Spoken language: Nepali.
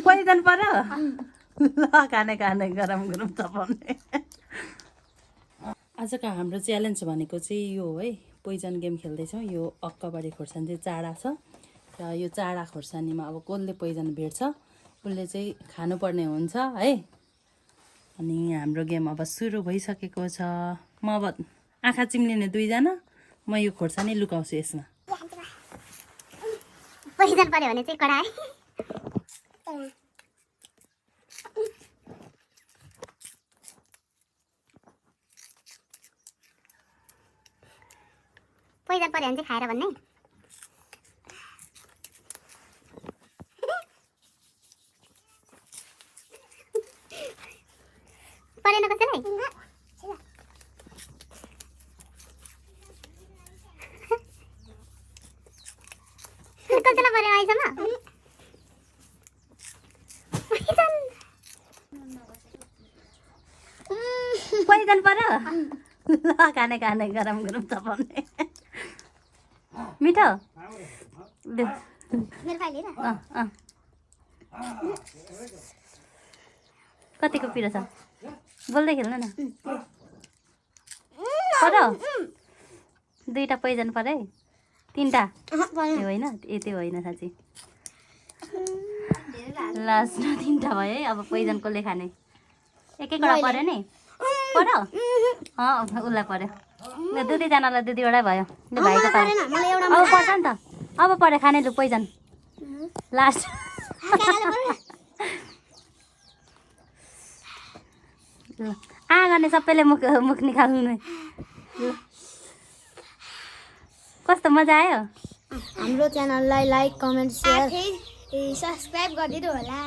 पोइजन पर्यो ल खाने खाने गरम गरम चपाउने। आजको हाम्रो च्यालेन्ज भनेको चाहिँ यो हो है, पोइजन गेम खेल्दैछौँ। यो अक्काबारी खोर्सानी चाहिँ चाडा छ र यो चाडा खोर्सानीमा अब कसले पोइजन भेट्छ उसले चाहिँ खानुपर्ने हुन्छ है। अनि हाम्रो गेम अब सुरु भइसकेको छ। म अब आँखा चिम्लिने दुईजना, म यो खोर्सानी लुकाउँछु यसमा। पोइजन पर्यो भने चाहिँ कडा है। पोइजन पर्यो भने चाहिँ खाएर भन्ने। परेन कसैलाई? कसैलाई परेन आइसम्म? पोइजन पर्यो ल खाने खाने गरम गरम चपाउने। मिठो मेरो पाइले र कतिको पिरो छ बोल्दै खेल्नु न। पर्यो दुईटा पोइजन पर्यो है, तिनटा त्यो होइन, त्यो होइन साँच्ची। लास्टमा तिनटा भयो है। अब पोइजन कसले खाने? एक एकवटा पर्यो नि? पर्यो उसलाई पर्यो। दुईजनालाई दुईवटै भयो। भाइको पालो अब पर्छ नि त। अब पर्यो खाने लु पोइजन लास्ट। गर्ने सबैले मुख निकाल्नु। कस्तो मजा आयो? हाम्रो च्यानललाई लाइक कमेन्ट सेयर सब्सक्राइब गरिदिनु होला।